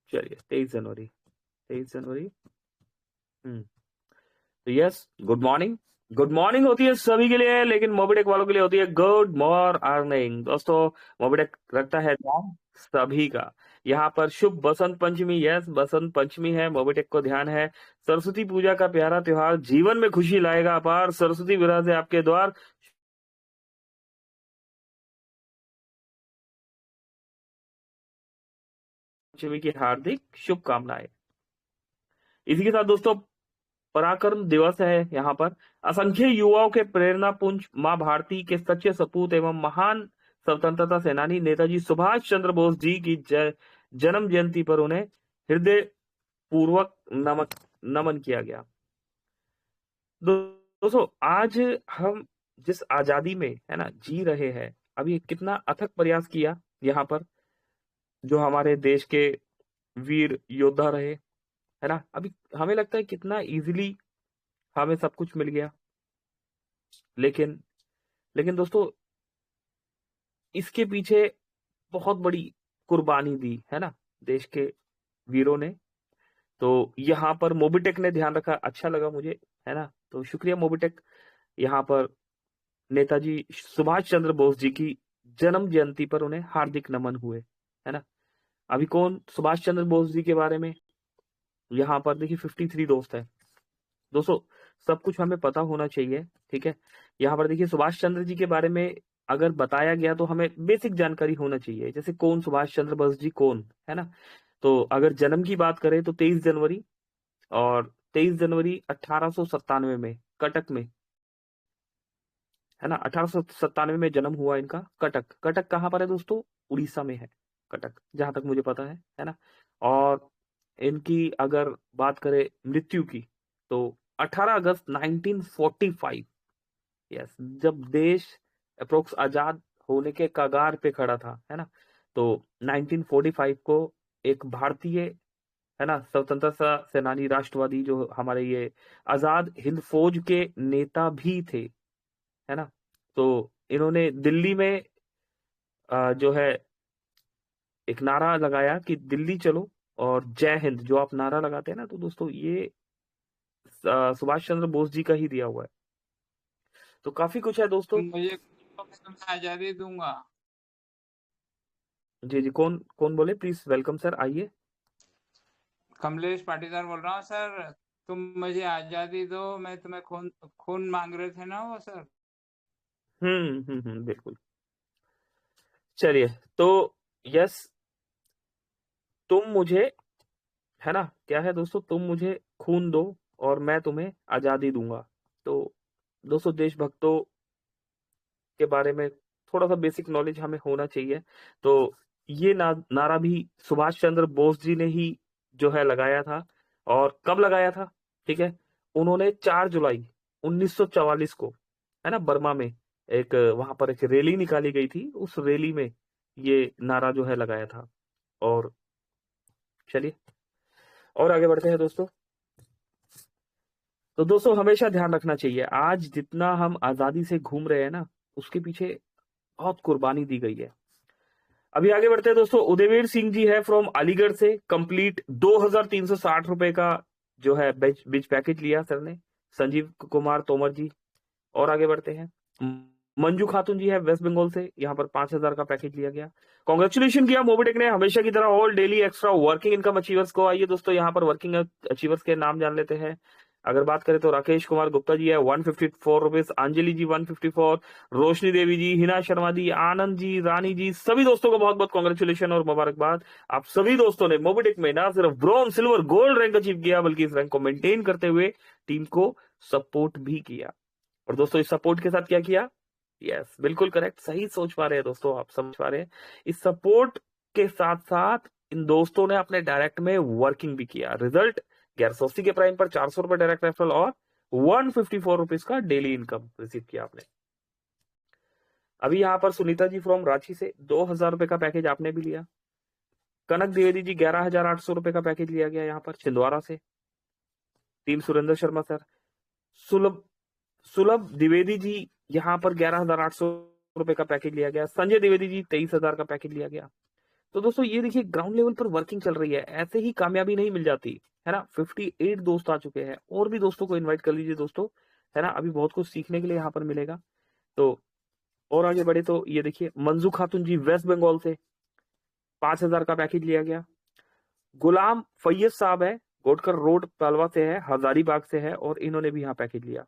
चलिए 23 जनवरी, 23 जनवरी। हम्म। तो yes, good morning. Good morning होती है सभी के लिए, लेकिन मोबिटेक वालों के लिए होती है गुड मॉर्निंग। दोस्तों, मोबिटेक रखता है ध्यान सभी का। यहाँ पर शुभ बसंत पंचमी, यस बसंत पंचमी है, मोबिटेक को ध्यान है। सरस्वती पूजा का प्यारा त्योहार जीवन में खुशी लाएगा अपार, सरस्वती विराजे आपके द्वार। पंचमी की हार्दिक शुभकामनाएं। इसी के साथ दोस्तों, पराक्रम दिवस है यहाँ पर। असंख्य युवाओं के प्रेरणा पुंज मां भारती के सच्चे सपूत एवं महान स्वतंत्रता सेनानी नेताजी सुभाष चंद्र बोस जी की जन्म जयंती पर उन्हें हृदय पूर्वक नमन किया गया। दोस्तों, आज हम जिस आजादी में है ना जी रहे हैं, अभी कितना अथक प्रयास किया यहाँ पर जो हमारे देश के वीर योद्धा रहे, है ना। अभी हमें लगता है कितना इजीली हमें सब कुछ मिल गया, लेकिन लेकिन दोस्तों, इसके पीछे बहुत बड़ी कुर्बानी दी है ना देश के वीरों ने। तो यहाँ पर मोबिटेक ने ध्यान रखा, अच्छा लगा मुझे, है ना। तो शुक्रिया मोबिटेक। यहाँ पर नेताजी सुभाष चंद्र बोस जी की जन्म जयंती पर उन्हें हार्दिक नमन हुए, है ना। अभी कौन सुभाष चंद्र बोस जी के बारे में यहाँ पर देखिए 53 दोस्त है। दोस्तों, सब कुछ हमें पता होना चाहिए, ठीक है। यहाँ पर देखिए सुभाष चंद्र जी के बारे में अगर बताया गया तो हमें बेसिक जानकारी होना चाहिए, जैसे कौन सुभाष चंद्र बोस जी कौन, है ना। तो अगर जन्म की बात करें तो 23 जनवरी, और 23 जनवरी 1897 में कटक में, है ना। 1897 में जन्म हुआ इनका। कटक, कटक कहाँ पर है दोस्तों? उड़ीसा में है कटक, जहां तक मुझे पता है ना। और इनकी अगर बात करें मृत्यु की, तो 18 अगस्त 1945, यस, जब देश अप्रोक्स आजाद होने के कगार पे खड़ा था, है ना। तो 1945 को एक भारतीय, है ना, स्वतंत्रता सेनानी राष्ट्रवादी जो हमारे ये आजाद हिंद फौज के नेता भी थे, है ना। तो इन्होंने दिल्ली में जो है एक नारा लगाया कि दिल्ली चलो और जय हिंद, जो आप नारा लगाते हैं ना, तो दोस्तों ये सुभाष चंद्र बोस जी का ही दिया हुआ है। तो काफी कुछ है दोस्तों। मुझे आजादी दूंगा। जी जी, कौन कौन बोले? प्लीज वेलकम सर, आइए। कमलेश पाटीदार बोल रहा हूँ सर। तुम मुझे आजादी दो, मैं तुम्हें खून खून मांग रहे थे ना वो सर। बिल्कुल। चलिए, तो यस, तुम मुझे, है ना, क्या है दोस्तों, तुम मुझे खून दो और मैं तुम्हें आजादी दूंगा। तो दोस्तों, देशभक्तों के बारे में थोड़ा सा बेसिक नॉलेज हमें होना चाहिए। तो ये नारा भी सुभाष चंद्र बोस जी ने ही जो है लगाया था। और कब लगाया था? ठीक है, उन्होंने 4 जुलाई 1944 को, है ना, बर्मा में एक वहां पर एक रैली निकाली गई थी, उस रैली में ये नारा जो है लगाया था। और चलिए और आगे बढ़ते हैं दोस्तों। तो दोस्तों, हमेशा ध्यान रखना चाहिए, आज जितना हम आजादी से घूम रहे हैं ना, उसके पीछे बहुत कुर्बानी दी गई है। अभी आगे बढ़ते हैं दोस्तों। उदयवीर सिंह जी है फ्रॉम अलीगढ़ से, कंप्लीट 2360 रुपए का जो है बीच पैकेज लिया सर ने। संजीव कुमार तोमर जी। और आगे बढ़ते हैं। मंजू खातून जी है वेस्ट बंगाल से, यहाँ पर 5000 का पैकेज लिया गया। कांग्रेचुलेशन किया मोबिटेक ने हमेशा की तरह all daily extra working income achievers को। आइए दोस्तों, यहाँ पर वर्किंग अचीवर्स के नाम जान लेते हैं। अगर बात करें तो राकेश कुमार गुप्ता जी है 154 रुपीज, अंजलि जी 154, रोशनी देवी जी, हिना शर्मा जी, आनंद जी, रानी जी, सभी दोस्तों को बहुत बहुत कांग्रेचुलेशन और मुबारकबाद। आप सभी दोस्तों ने मोबिटेक में ना सिर्फ bronze silver gold rank achieve किया, बल्कि इस रैंक को मेंटेन करते हुए टीम को सपोर्ट भी किया। और दोस्तों, इस सपोर्ट के साथ क्या किया? यस, बिल्कुल करेक्ट, सही सोच पा रहे हैं दोस्तों, आप समझ पा रहे हैं। इस सपोर्ट के साथ साथ इन दोस्तों ने अपने डायरेक्ट में वर्किंग भी किया। रिजल्ट 1180 के प्राइम पर 400 रुपए डायरेक्ट रेफरल और 154 रुपीज का डेली इनकम रिसीव किया आपने। अभी यहाँ पर सुनीता जी फ्रॉम रांची से 2000 रुपए का पैकेज आपने भी लिया। कनक द्विवेदी जी 11,800 रुपए का पैकेज लिया गया यहाँ पर छिंदवाड़ा से। Team Surendra Sharma sir. सुलभ सुलभ द्विवेदी जी यहाँ पर 11,800 रुपए का पैकेज लिया गया। संजय द्विवेदी जी 23,000 का पैकेज लिया गया। तो दोस्तों ये देखिए ग्राउंड लेवल पर वर्किंग चल रही है, ऐसे ही कामयाबी नहीं मिल जाती, है ना। 58 दोस्त आ चुके हैं, और भी दोस्तों को इन्वाइट कर लीजिए दोस्तों, है ना। अभी बहुत कुछ सीखने के लिए यहाँ पर मिलेगा। तो और आगे बढ़े तो ये देखिए मंजू खातून जी वेस्ट बंगाल से 5,000 का पैकेज लिया गया। गुलाम फैयज साहब है, गोडकर रोड पालवा से है, हजारीबाग से है, और इन्होंने भी यहाँ पैकेज लिया।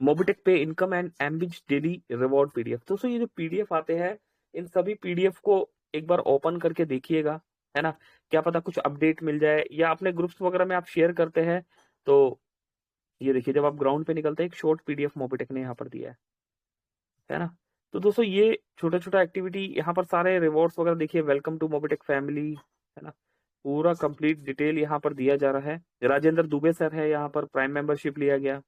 मोबिटेक पे इनकम एंड एम्बिज डेली रिवॉर्ड पीडीएफ। दोस्तों ये जो पीडीएफ आते हैं, इन सभी पीडीएफ को एक बार ओपन करके देखिएगा, है ना। क्या पता कुछ अपडेट मिल जाए, या अपने ग्रुप्स वगैरह में आप शेयर करते हैं तो ये देखिए जब आप ग्राउंड पे निकलते हैं एक शॉर्ट पीडीएफ मोबिटेक ने यहाँ पर दिया है ना। तो दोस्तों ये छोटा छोटा एक्टिविटी यहाँ पर सारे रिवॉर्ड्स वगैरह देखिए, वेलकम टू मोबिटेक फैमिली, है ना। पूरा कंप्लीट डिटेल यहाँ पर दिया जा रहा है। राजेंद्र दुबे सर है यहाँ पर, प्राइम मेंबरशिप लिया गया।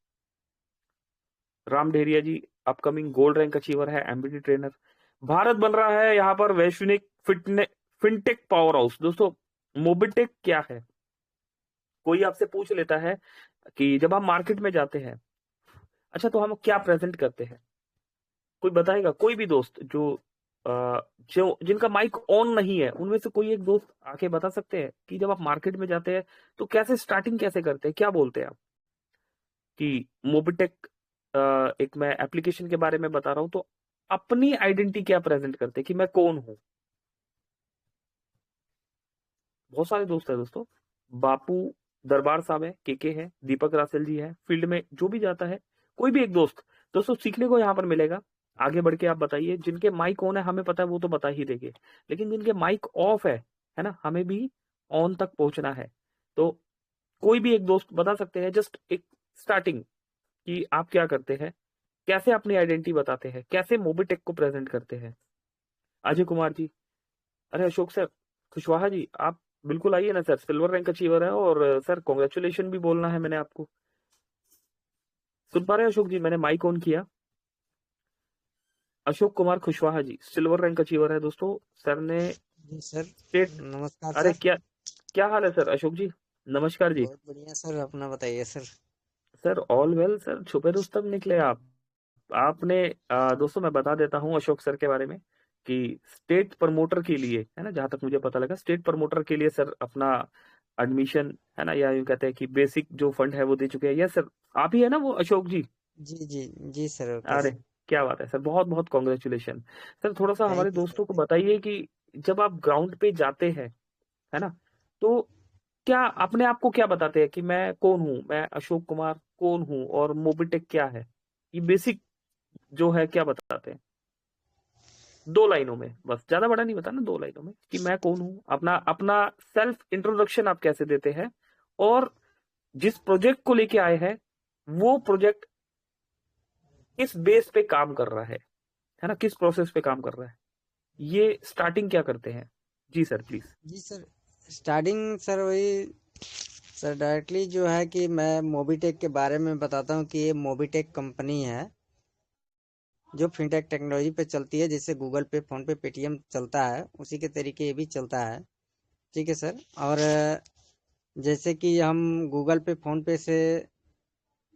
राम ढेरिया जी अपकमिंग गोल्ड रैंक अचीवर है, एमबीटी ट्रेनर। भारत बन रहा है यहाँ पर वैश्विक फिटनेस फिनटेक पावर हाउस। दोस्तों मोबिटेक क्या है, कोई आपसे पूछ लेता है कि जब आप मार्केट में जाते हैं, अच्छा तो हम क्या प्रेजेंट करते हैं, कोई बताएगा? कोई भी दोस्त जो जिनका माइक ऑन नहीं है, उनमें से कोई एक दोस्त आके बता सकते हैं कि जब आप मार्केट में जाते हैं तो कैसे स्टार्टिंग कैसे करते हैं, क्या बोलते हैं आप कि मोबिटेक एक मैं एप्लीकेशन के बारे में बता रहा हूं, तो अपनी आइडेंटिटी क्या प्रेजेंट करते हैं कि मैं कौन हूं। बहुत सारे दोस्त है दोस्तों, बापू दरबार साहब है, केके है, दीपक रासेल जी है, फील्ड में जो भी जाता है कोई भी एक दोस्त, दोस्तों सीखने को यहाँ पर मिलेगा। आगे बढ़ के आप बताइए, जिनके माइक ऑन है हमें पता है वो तो बता ही देंगे, लेकिन जिनके माइक ऑफ है ना, हमें भी ऑन तक पहुंचना है। तो कोई भी एक दोस्त बता सकते हैं, जस्ट एक स्टार्टिंग कि आप क्या करते हैं, कैसे अपनी आइडेंटिटी बताते हैं, कैसे मोबिटेक को प्रेजेंट करते हैं। अजय कुमार जी, अरे अशोक सर, कुशवाहा जी, आप बिल्कुल आइए ना सर, सिल्वर रैंक अचीवर है, और सर कॉन्ग्रेचुलेशन भी बोलना है मैंने आपको। सुन पा रहे हैं अशोक जी? मैंने माइक ऑन किया। Ashok Kumar Kushwaha G silver rank achiever है दोस्तों, सर ने जी सर, स्टेट। नमस्कार अरे सर। क्या क्या हाल है सर अशोक जी? नमस्कार जी। बहुत बढ़िया सर, अपना बताइए sir. Sir all well sir, छुपे रुस्तम निकले आप। आपने दोस्तों मैं बता देता हूँ अशोक सर के बारे में कि स्टेट प्रमोटर के लिए, है ना, जहां तक मुझे पता लगा, स्टेट प्रमोटर के लिए सर अपना एडमिशन, है ना, या यूं कहते हैं कि बेसिक जो फंड है वो दे चुके हैं। यस सर, आप ही है ना वो अशोक जी? जी जी जी सर, ओके अरे सर। क्या बात है सर, बहुत बहुत कॉन्ग्रेचुलेशन। सर थोड़ा सा हमारे थैंक यू सर, दोस्तों को थैंक बताइए कि जब आप ग्राउंड पे जाते हैं, है ना, तो क्या अपने आप को क्या बताते हैं कि मैं कौन हूँ, मैं अशोक कुमार कौन हूँ, और मोबिटेक क्या है, ये बेसिक जो है क्या बताते हैं? 2 लाइनों में बस, ज्यादा बड़ा नहीं बताना, 2 लाइनों में कि मैं कौन हूँ, अपना अपना सेल्फ इंट्रोडक्शन आप कैसे देते हैं, और जिस प्रोजेक्ट को लेके आए हैं वो प्रोजेक्ट किस बेस पे काम कर रहा है ना, किस प्रोसेस पे काम कर रहा है, ये स्टार्टिंग क्या करते हैं? जी सर प्लीज। जी सर। स्टार्टिंग सर वही सर, डायरेक्टली जो है कि मैं मोबीटेक के बारे में बताता हूँ कि ये मोबीटेक कंपनी है जो फिनटेक टेक्नोलॉजी पे चलती है, जैसे गूगल पे, फोन पे, पेटीएम चलता है, उसी के तरीके ये भी चलता है। ठीक है सर। और जैसे कि हम गूगल पे, फोन पे से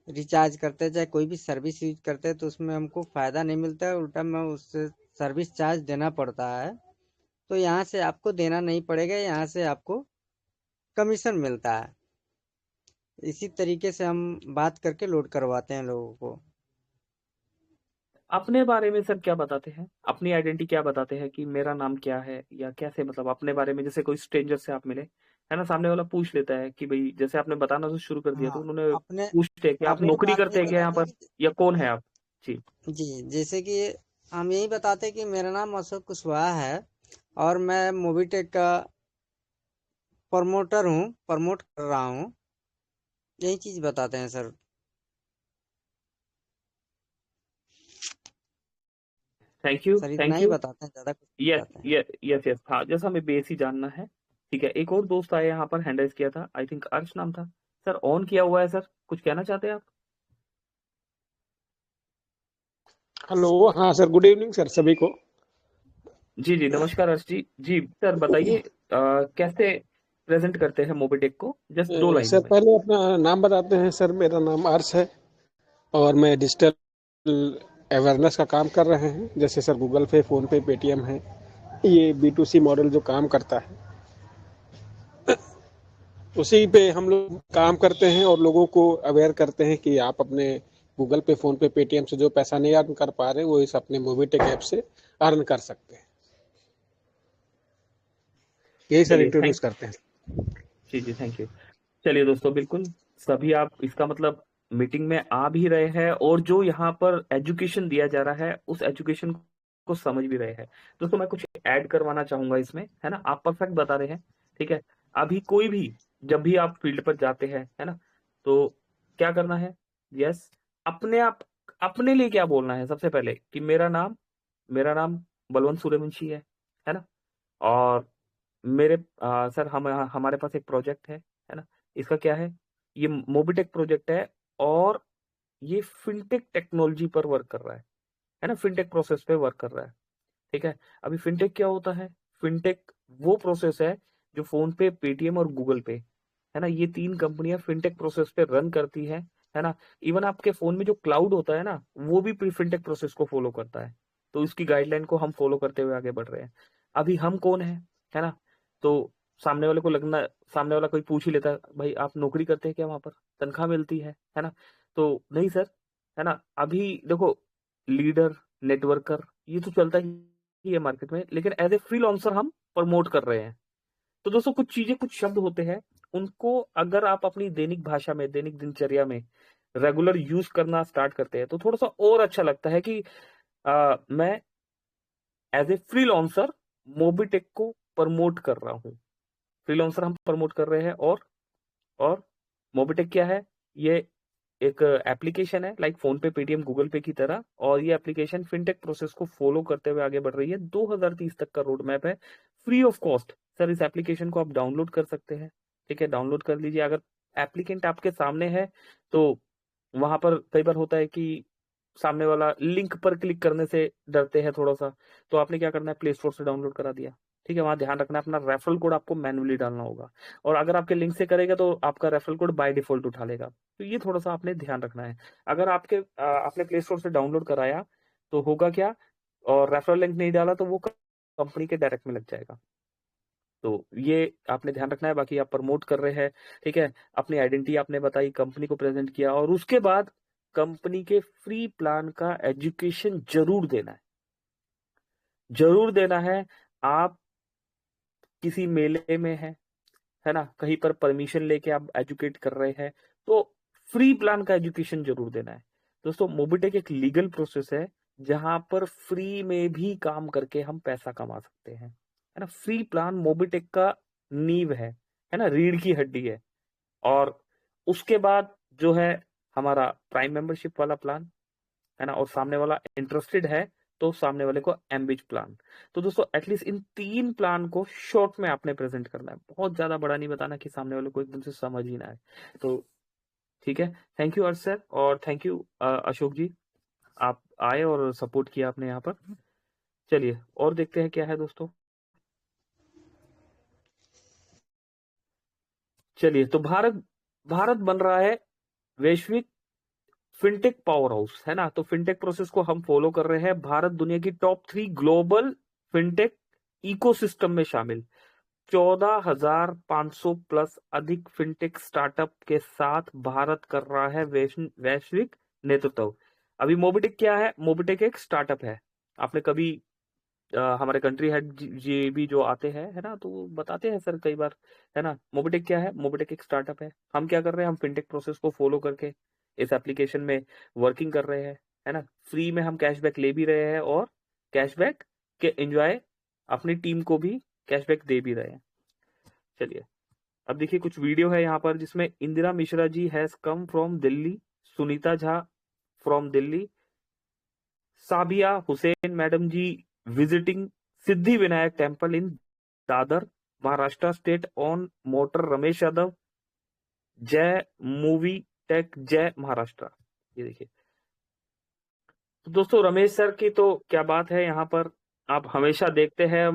रिचार्ज करते हैं, चाहे कोई भी सर्विस यूज करते हैं, तो उसमें हमको फ़ायदा नहीं मिलता है, उल्टा में उससे सर्विस चार्ज देना पड़ता है। तो यहाँ से आपको देना नहीं पड़ेगा, यहाँ से आपको कमीशन मिलता है। इसी तरीके से हम बात करके लोड करवाते हैं लोगों को। अपने बारे में सर क्या बताते हैं, अपनी आइडेंटिटी क्या बताते हैं कि मेरा नाम क्या है, या कैसे, मतलब अपने बारे में, जैसे कोई स्ट्रेंजर से आप मिले, है ना, सामने वाला पूछ लेता है कि भाई, जैसे आपने बताना तो शुरू कर दिया, तो हाँ, उन्होंने अपने पूछते हैं कि आप अपने नौकरी बारे में करते हैं क्या यहाँ बताते पर, हैं कि या कौन है आप? जी। जी, जैसे कि हम यही बताते हैं कि मेरा नाम अशोक कुशवाहा है और मैं मोबीटेक का प्रमोटर हूँ, प्रमोट कर रहा हूँ। यही चीज़ बताते हैं सर। थैंक यू सर इतना थैंक ही यू। बताते हैं, ज़्यादा कुछ नहीं यस बताते हैं। यस यस यस, हाँ, जैसा हमें बेस ही जानना है। ठीक है, एक और दोस्त आया यहाँ पर, हैंड राइज किया था, आई थिंक अर्श नाम था। सर ऑन किया हुआ है सर, कुछ कहना चाहते हैं आप? हेलो, हाँ सर, गुड इवनिंग सर सभी को। जी जी नमस्कार अर्श जी। जी सर बताइए, कैसे प्रेजेंट करते हैं मोबिटेक को, जस्ट 2 लाइनों सर में। पहले अपना नाम बताते हैं। सर मेरा नाम अर्श है और मैं डिजिटल अवेयरनेस का काम कर रहे हैं, जैसे सर गूगल पे, फ़ोन पे, पेटीएम है, ये B2C मॉडल जो काम करता है, उसी पे हम लोग काम करते हैं और लोगों को अवेयर करते हैं कि आप अपने गूगल पे, फोन पे, पेटीएम से जो पैसा नहीं अर्न कर पा रहे, वो इस अपने मोबीटेक ऐप से अर्न कर सकते हैं। यही सर चलिए, इंट्रोड्यूस करते हैं। जी थैंक यू। चलिए दोस्तों, बिल्कुल सभी आप इसका मतलब मीटिंग में आ भी रहे हैं और जो यहाँ पर एजुकेशन दिया जा रहा है उस एजुकेशन को समझ भी रहे हैं। दोस्तों मैं कुछ ऐड करवाना चाहूंगा इसमें, है ना। आप परफेक्ट बता रहे हैं, ठीक है। अभी कोई भी जब भी आप फील्ड पर जाते हैं, है ना, तो क्या करना है? यस, अपने आप अपने लिए क्या बोलना है सबसे पहले कि मेरा नाम बलवंत सूर्यवंशी है ना। और मेरे सर हमारे पास एक प्रोजेक्ट है ना। इसका क्या है? ये मोबिटेक प्रोजेक्ट है और ये फिनटेक टेक्नोलॉजी पर वर्क कर रहा है ना, फिनटेक प्रोसेस पे वर्क कर रहा है, ठीक है। अभी फिनटेक क्या होता है? फिनटेक वो प्रोसेस है जो फोन पे, पेटीएम और गूगल पे, है ना, ये 3 कंपनियां फिनटेक प्रोसेस पे रन करती है ना। इवन आपके फोन में जो क्लाउड होता है ना, वो भी फिनटेक प्रोसेस को फॉलो करता है। तो इसकी गाइडलाइन को हम फॉलो करते हुए आगे बढ़ रहे हैं। अभी हम कौन है ना। तो सामने वाले को लगना, सामने वाला कोई पूछ ही लेता है, भाई आप नौकरी करते हैं क्या, वहां पर तनख्वाह मिलती है ना। तो नहीं सर, है ना। अभी देखो, लीडर, नेटवर्कर, ये तो चलता ही है मार्केट में, लेकिन एज ए फ्रीलांसर हम प्रमोट कर रहे हैं। तो दोस्तों कुछ चीजें, कुछ शब्द होते हैं, उनको अगर आप अपनी दैनिक भाषा में, दैनिक दिनचर्या में रेगुलर यूज करना स्टार्ट करते हैं तो थोड़ा सा और अच्छा लगता है कि मैं एज ए फ्रीलांसर मोबिटेक को प्रमोट कर रहा हूँ। फ्रीलांसर हम प्रमोट कर रहे हैं और मोबिटेक क्या है? ये एक एप्लीकेशन है लाइक फोन पे, पेटीएम, गूगल पे की तरह, और ये एप्लीकेशन फिनटेक प्रोसेस को फॉलो करते हुए आगे बढ़ रही है। 2030 तक का रोड मैप है, फ्री ऑफ कॉस्ट। सर इस एप्लीकेशन को आप डाउनलोड कर सकते हैं, ठीक है, डाउनलोड कर लीजिए। अगर एप्लीकेंट आपके सामने है तो वहां पर कई बार होता है कि सामने वाला लिंक पर क्लिक करने से डरते हैं थोड़ा सा, तो आपने क्या करना है, प्ले स्टोर से डाउनलोड करा दिया, ठीक है। वहां ध्यान रखना है, अपना रेफरल कोड आपको मैन्युअली डालना होगा, और अगर आपके लिंक से करेगा तो आपका रेफरल कोड बाय डिफॉल्ट उठा लेगा। तो ये थोड़ा सा आपने ध्यान रखना है। अगर आपने प्ले स्टोर से डाउनलोड कराया तो होगा क्या, और रेफरल लिंक नहीं डाला तो वो कंपनी के डायरेक्ट में लग जाएगा। तो ये आपने ध्यान रखना है। बाकी आप प्रमोट कर रहे हैं, ठीक है, अपनी आइडेंटिटी आपने बताई, कंपनी को प्रेजेंट किया, और उसके बाद कंपनी के फ्री प्लान का एजुकेशन जरूर देना है, जरूर देना है। आप किसी मेले में है ना, कहीं पर परमिशन लेके आप एजुकेट कर रहे हैं, तो फ्री प्लान का एजुकेशन जरूर देना है। दोस्तों मोबिटेक एक लीगल प्रोसेस है जहां पर फ्री में भी काम करके हम पैसा कमा सकते हैं, है ना। फ्री प्लान मोबिटेक का नींव है ना, रीढ़ की हड्डी है। और उसके बाद जो है हमारा प्राइम मेंबरशिप वाला प्लान, है ना, और सामने वाला इंटरेस्टेड है तो सामने वाले को एमबिच प्लान। तो दोस्तों एटलीस्ट इन 3 प्लान को शॉर्ट में आपने प्रेजेंट करना है, बहुत ज्यादा बड़ा नहीं बताना कि सामने वाले को एकदम से समझ ही ना आए। तो ठीक है, थैंक यू अर्श सर, और थैंक यू अशोक जी, आप आए और सपोर्ट किया आपने यहाँ पर। चलिए और देखते हैं क्या है दोस्तों। चलिए, तो भारत भारत बन रहा है वैश्विक फिनटेक पावर हाउस, है ना। तो फिनटेक प्रोसेस को हम फॉलो कर रहे हैं। भारत दुनिया की टॉप 3 ग्लोबल फिनटेक इकोसिस्टम में शामिल, 14,500 प्लस अधिक फिनटेक स्टार्टअप के साथ भारत कर रहा है वैश्विक नेतृत्व। अभी मोबिटेक क्या है? मोबिटेक एक स्टार्टअप है। आपने कभी हमारे कंट्री हेड जी भी जो आते हैं, है ना, तो वो बताते हैं सर कई बार, है ना। मोबिटेक क्या है? मोबिटेक एक स्टार्टअप है। हम क्या कर रहे हैं? हम फिनटेक प्रोसेस को फॉलो करके इस एप्लीकेशन में वर्किंग कर रहे हैं, है ना। फ्री में हम कैशबैक ले भी रहे हैं और कैशबैक के एंजॉय अपनी टीम को भी कैशबैक दे भी रहे हैं। चलिए अब देखिए, कुछ वीडियो है यहाँ पर जिसमें Indira Mishra ji has come from Delhi, Sunita Jha from Delhi, Sabiya Hussain madam ji visiting Siddhi Vinayak temple in Dadar Maharashtra state on motor, Ramesh Yadav Jai movie take जय महाराष्ट्र। ये देखिए, तो दोस्तों रमेश सर की तो क्या बात है, यहाँ पर आप हमेशा देखते हैं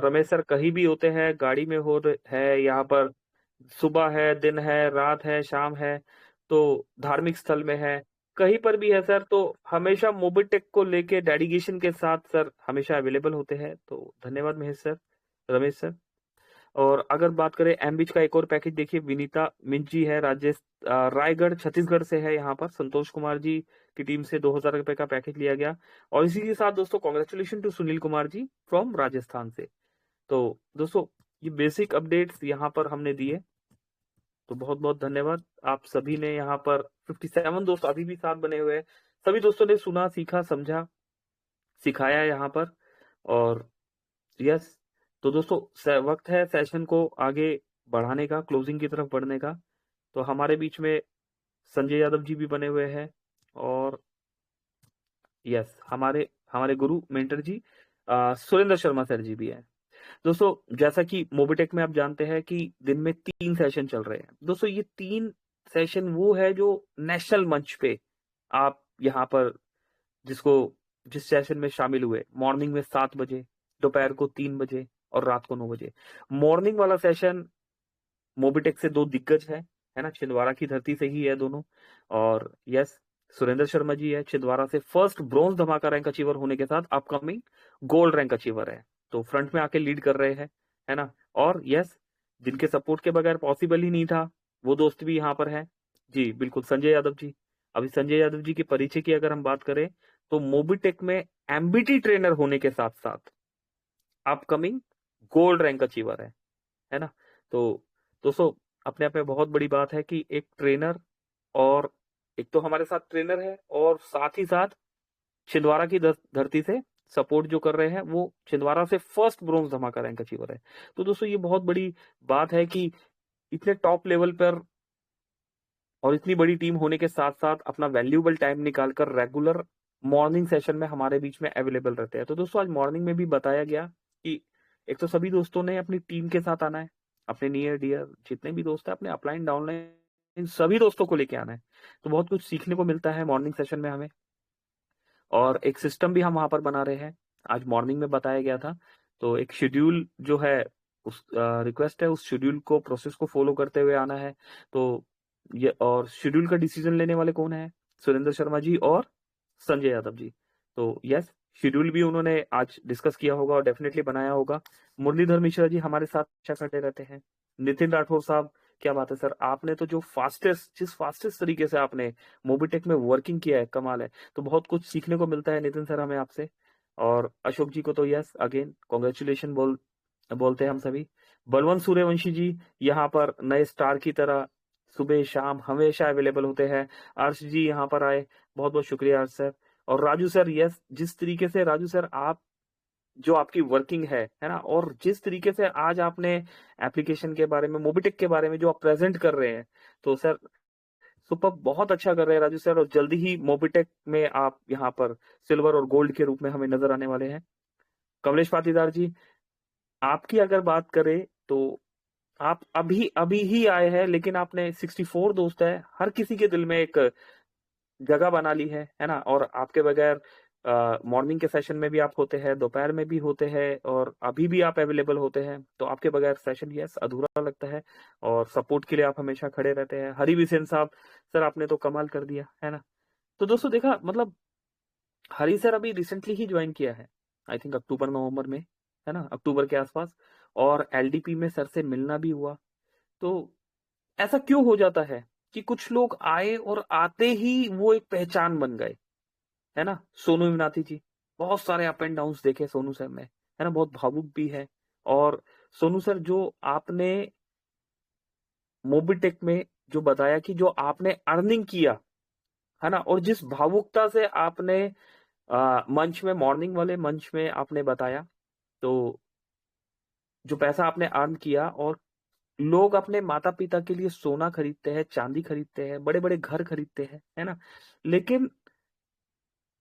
रमेश सर कहीं भी होते हैं, गाड़ी में है यहाँ पर, सुबह है, दिन है, रात है, शाम है, तो धार्मिक स्थल में है, कहीं पर भी है सर तो हमेशा मोबिटेक को लेके डेडिकेशन के साथ सर हमेशा अवेलेबल होते हैं। तो धन्यवाद महेश सर, रमेश सर। और अगर बात करें एमबीच का एक और पैकेज देखिए, विनीता मिंज जी है, रायगढ़ छत्तीसगढ़ से है, यहाँ पर संतोष कुमार जी की टीम से 2000 रुपए का पैकेज लिया गया। और इसी के साथ दोस्तों congratulation to Sunil Kumar ji from Rajasthan से। तो दोस्तों ये बेसिक अपडेट्स यहाँ पर हमने दिए, तो बहुत बहुत धन्यवाद आप सभी ने। यहाँ पर 57 दोस्त अभी भी साथ बने हुए हैं, सभी दोस्तों ने सुना, सीखा, समझा, सिखाया यहाँ पर। और यस, तो दोस्तों वक्त है सेशन को आगे बढ़ाने का, क्लोजिंग की तरफ बढ़ने का। तो हमारे बीच में संजय यादव जी भी बने हुए हैं, और यस हमारे हमारे गुरु मेंटर जी सुरेंद्र शर्मा सर जी भी हैं। दोस्तों जैसा कि मोबिटेक में आप जानते हैं कि दिन में 3 सेशन चल रहे हैं। दोस्तों ये 3 सेशन वो है जो नेशनल मंच पे आप यहाँ पर जिस सेशन में शामिल हुए, मॉर्निंग में 7 बजे, दोपहर को 3 बजे और रात को 9 बजे। मॉर्निंग वाला सेशन मोबिटेक से 2 दिग्गज है ना, छिंदवाड़ा की धरती से ही है दोनों। और यस सुरेंद्र शर्मा जी है छिंदवाड़ा से, फर्स्ट ब्रॉन्ज धमाका रैंक अचीवर होने के साथ अपकमिंग गोल्ड रैंक अचीवर है, तो फ्रंट में आके लीड कर रहे हैं, है ना। और यस जिनके सपोर्ट के बगैर पॉसिबल ही नहीं था वो दोस्त भी यहाँ पर है जी, बिल्कुल संजय यादव जी। अभी संजय यादव जी के परिचय की अगर हम बात करें तो मोबिटेक में एमबीटी ट्रेनर होने के साथ साथ अपकमिंग गोल्ड रैंक अचीवर है ना। तो दोस्तों अपने आप में बहुत बड़ी बात है कि एक ट्रेनर, और एक तो हमारे साथ ट्रेनर है और साथ ही साथ छिंदवाड़ा की धरती से सपोर्ट जो कर रहे हैं वो छिंदवाड़ा से फर्स्ट ब्रॉन्ज धमाका रैंक अचीवर है। तो दोस्तों ये बहुत बड़ी बात है कि इतने टॉप लेवल पर और इतनी बड़ी टीम होने के साथ साथ अपना वैल्यूएबल टाइम निकालकर रेगुलर मॉर्निंग सेशन में हमारे बीच में अवेलेबल रहते हैं। तो दोस्तों आज मॉर्निंग में भी बताया गया कि एक तो सभी दोस्तों ने अपनी टीम के साथ आना है, अपने नियर डियर जितने भी दोस्त हैं, अपने अपलाइन डाउनलाइन इन सभी दोस्तों को लेके आना है। तो बहुत कुछ सीखने को मिलता है मॉर्निंग सेशन में हमें, और एक सिस्टम भी हम वहां पर बना रहे हैं, आज मॉर्निंग में बताया गया था। तो एक शेड्यूल जो है, उस रिक्वेस्ट है, उस शेड्यूल को, प्रोसेस को फॉलो करते हुए आना है। तो ये, और शेड्यूल का डिसीजन लेने वाले कौन है? सुरेंद्र शर्मा जी और संजय यादव जी। तो यस शेड्यूल भी उन्होंने आज डिस्कस किया होगा और डेफिनेटली बनाया होगा। मुरलीधर मिश्रा जी हमारे साथ अच्छा करते रहते हैं। नितिन राठौर साहब, क्या बात है सर, आपने तो जिस फास्टेस्ट तरीके से आपने मोबिटेक में वर्किंग किया है, कमाल है। तो बहुत कुछ सीखने को मिलता है नितिन सर हमें आपसे। और अशोक जी को तो यस अगेन कॉन्ग्रेचुलेशन बोलते हैं हम सभी। बलवंत सूर्यवंशी जी यहाँ पर नए स्टार की तरह सुबह शाम हमेशा अवेलेबल होते हैं। अर्श जी यहाँ पर आए, बहुत बहुत शुक्रिया अर्श सर। और राजू सर, यस जिस तरीके से राजू सर आप जो आपकी वर्किंग है ना, और जिस तरीके से आज आपने एप्लीकेशन के बारे में, मोबिटेक के बारे में जो आप प्रेजेंट कर रहे हैं, तो सर सुपर, बहुत अच्छा कर रहे हैं राजू सर। और जल्दी ही मोबिटेक में आप यहाँ पर सिल्वर और गोल्ड के रूप में हमें नजर आने वाले हैं। कमलेश पाटीदार जी, आपकी अगर बात करें तो आप अभी अभी ही आए हैं, लेकिन आपने 64 दोस्त है, हर किसी के दिल में एक जगह बना ली है ना। और आपके बगैर मॉर्निंग के सेशन में भी आप होते हैं, दोपहर में भी होते हैं, और अभी भी आप अवेलेबल होते हैं। तो आपके बगैर सेशन यस अधूरा लगता है, और सपोर्ट के लिए आप हमेशा खड़े रहते हैं। हरि बिसेन साहब, सर आपने तो कमाल कर दिया है ना। तो दोस्तों देखा, मतलब हरी सर अभी रिसेंटली ही ज्वाइन किया है, आई थिंक अक्टूबर नवंबर में, है ना, अक्टूबर के आसपास। और एलडीपी में सर से मिलना भी हुआ। तो ऐसा क्यों हो जाता है कि कुछ लोग आए और आते ही वो एक पहचान बन गए, है ना। सोनू इमनाती जी, बहुत सारे अप एंड डाउन देखे सोनू सर में, है ना, बहुत भावुक भी है। और सोनू सर, जो आपने मोबिटेक में जो बताया कि जो आपने अर्निंग किया, है ना, और जिस भावुकता से आपने मंच में, मॉर्निंग वाले मंच में आपने बताया, तो जो पैसा आपने अर्न किया, और लोग अपने माता पिता के लिए सोना खरीदते हैं, चांदी खरीदते हैं, बड़े बड़े घर खरीदते हैं, है ना, लेकिन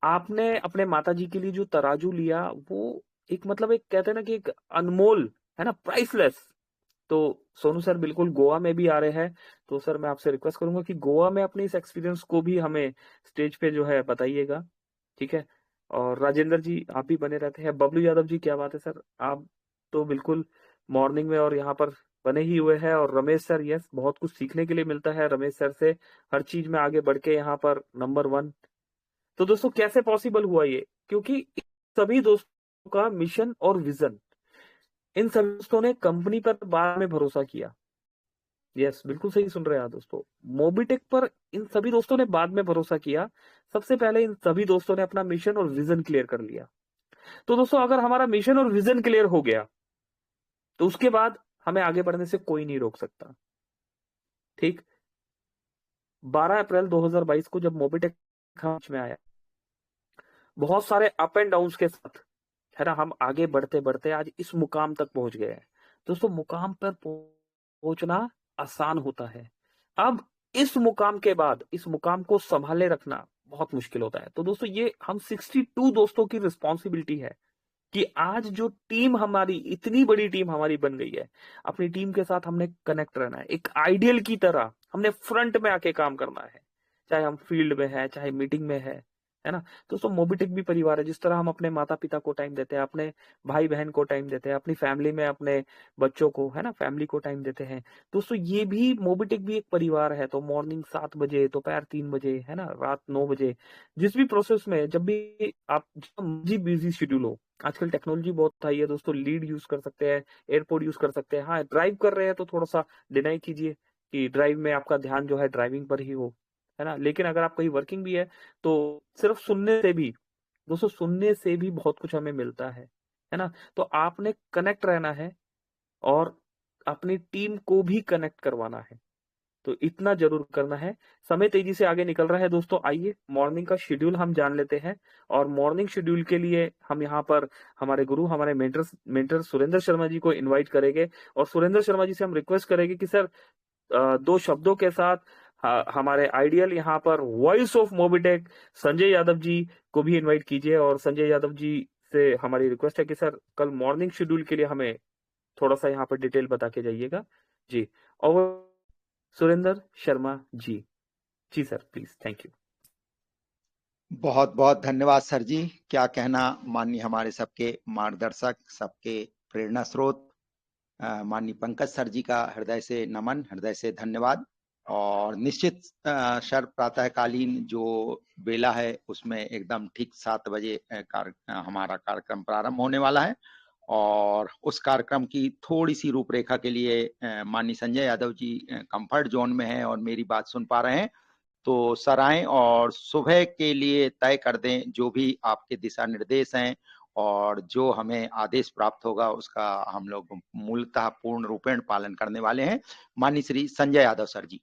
आपने अपने माता जी के लिए जो तराजू लिया, वो एक, मतलब एक कहते हैं ना कि एक अनमोल, है ना, प्राइसलेस। तो सोनू सर बिल्कुल गोवा में भी आ रहे हैं, तो सर मैं आपसे रिक्वेस्ट करूंगा कि गोवा में अपने इस एक्सपीरियंस को भी हमें स्टेज पे जो है बताइएगा, ठीक है। और राजेंद्र जी आप भी बने रहते हैं। बबलू यादव जी, क्या बात है सर, आप तो बिल्कुल मॉर्निंग में और यहाँ पर बने ही हुए हैं। और रमेश सर, यस, बहुत कुछ सीखने के लिए मिलता है रमेश सर से, हर चीज में आगे बढ़ के यहाँ पर नंबर 1। तो दोस्तों कैसे पॉसिबल हुआ ये? क्योंकि सभी दोस्तों का मिशन और विजन, इन सभी दोस्तों ने कंपनी पर बाद में भरोसा किया। यस, बिल्कुल सही सुन रहे हैं आप दोस्तों, मोबिटेक पर इन सभी दोस्तों ने बाद में भरोसा किया। सबसे पहले इन सभी दोस्तों ने अपना मिशन और विजन क्लियर कर लिया। तो दोस्तों अगर हमारा मिशन और विजन क्लियर हो गया तो उसके बाद हमें आगे बढ़ने से कोई नहीं रोक सकता। ठीक, 12 अप्रैल 2022 को जब मोबिटेक में आया, बहुत सारे अप एंड डाउन के साथ, है ना, हम आगे बढ़ते बढ़ते आज इस मुकाम तक पहुंच गए हैं। दोस्तों मुकाम पर पहुंचना आसान होता है, अब इस मुकाम के बाद इस मुकाम को संभाले रखना बहुत मुश्किल होता है। तो दोस्तों ये हम 62 दोस्तों की रिस्पॉन्सिबिलिटी है कि आज जो टीम हमारी, इतनी बड़ी टीम हमारी बन गई है, अपनी टीम के साथ हमने कनेक्ट रहना है, एक आइडियल की तरह हमने फ्रंट में आके काम करना है, चाहे हम फील्ड में है, चाहे मीटिंग में है ना। दोस्तों मोबिटेक भी परिवार है। जिस तरह हम अपने माता पिता को टाइम देते हैं, अपने भाई बहन को टाइम देते हैं, अपनी फैमिली में अपने बच्चों को, है ना, फैमिली को टाइम देते हैं, दोस्तों ये भी, मोबिटेक भी एक परिवार है। तो मॉर्निंग 7 बजे, दोपहर 3 बजे, है ना, रात 9 बजे, जिस भी प्रोसेस में, जब भी आप जी बिजी शेड्यूल हो, आजकल टेक्नोलॉजी बहुत आई है दोस्तों, लीड यूज कर सकते हैं, एयरपोर्ट यूज कर सकते हैं। हाँ, ड्राइव कर रहे हैं तो थोड़ा सा डिनाई कीजिए कि ड्राइव में आपका ध्यान जो है ड्राइविंग पर ही हो, है ना। लेकिन अगर आप कहीं वर्किंग भी है तो सिर्फ सुनने से भी, दोस्तों सुनने से भी बहुत कुछ हमें मिलता है ना। तो आपने कनेक्ट रहना है और अपनी टीम को भी कनेक्ट करवाना है, तो इतना जरूर करना है। समय तेजी से आगे निकल रहा है दोस्तों, आइए मॉर्निंग का शेड्यूल हम जान लेते हैं। और मॉर्निंग शेड्यूल के लिए हम यहाँ पर हमारे गुरु, हमारे मेंटर सुरेंद्र शर्मा जी को इनवाइट करेंगे। और सुरेंद्र शर्मा जी से हम रिक्वेस्ट करेंगे कि सर 2 शब्दों के साथ हमारे आइडियल यहाँ पर voice of Mobitech Sanjay Yadav जी को भी इनवाइट कीजिए। और संजय यादव जी से हमारी रिक्वेस्ट है कि सर कल मॉर्निंग शेड्यूल के लिए हमें थोड़ा सा यहाँ पर डिटेल बता के जाइएगा जी। और सुरेंद्र शर्मा जी, जी सर प्लीज, थैंक यू। बहुत बहुत धन्यवाद सर जी। क्या कहना, माननीय हमारे सबके मार्गदर्शक, सबके प्रेरणा स्रोत माननीय पंकज सर जी का हृदय से नमन, हृदय से धन्यवाद। और निश्चित सर प्रातःकालीन जो बेला है उसमें एकदम ठीक 7 बजे हमारा कार्यक्रम प्रारंभ होने वाला है। और उस कार्यक्रम की थोड़ी सी रूपरेखा के लिए माननीय संजय यादव जी कंफर्ट जोन में हैं और मेरी बात सुन पा रहे हैं, तो सर आएं और सुबह के लिए तय कर दें जो भी आपके दिशा निर्देश हैं, और जो हमें आदेश प्राप्त होगा उसका हम लोग मूलतः पूर्ण रूपेण पालन करने वाले हैं। माननीय श्री संजय यादव सर जी।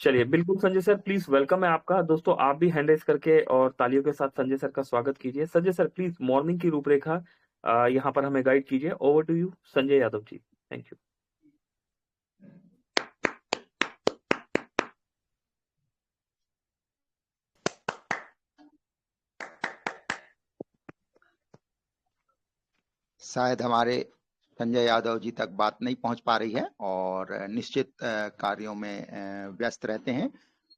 चलिए, बिल्कुल संजय सर, प्लीज, वेलकम है आपका। दोस्तों आप भी हैंड रेस करके और तालियों के साथ संजय सर का स्वागत कीजिए। संजय सर प्लीज मॉर्निंग की रूपरेखा यहाँ पर हमें गाइड कीजिए। Over to you Sanjay Yadav ji, thank you. शायद हमारे संजय यादव जी तक बात नहीं पहुंच पा रही है और निश्चित कार्यों में व्यस्त रहते हैं।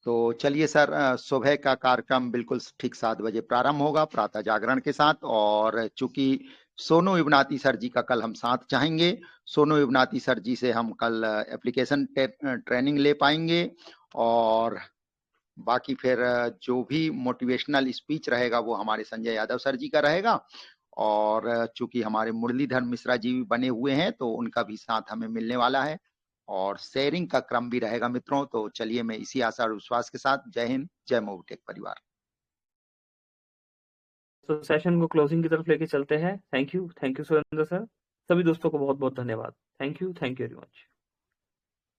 तो चलिए सर, सुबह का कार्यक्रम बिल्कुल ठीक 7 बजे प्रारंभ होगा प्रातः जागरण के साथ। और चूंकि सोनू युवनाती सर जी का कल हम साथ चाहेंगे, सोनू युवनाती सर जी से हम कल एप्लीकेशन ट्रेनिंग ले पाएंगे। और बाकी फिर जो भी मोटिवेशनल स्पीच रहेगा वो हमारे संजय यादव सर जी का रहेगा। और चूंकि हमारे मुरलीधर मिश्रा जी भी बने हुए हैं तो उनका भी साथ हमें मिलने वाला है और शेयरिंग का क्रम भी रहेगा मित्रों। तो चलिए, मैं इसी आशा और विश्वास के साथ जय हिंद, जय मोबिटेक परिवार। तो सेशन को क्लोजिंग की तरफ लेके चलते हैं। Thank you Surendra sir. सभी दोस्तों को बहुत बहुत धन्यवाद। Thank you very much.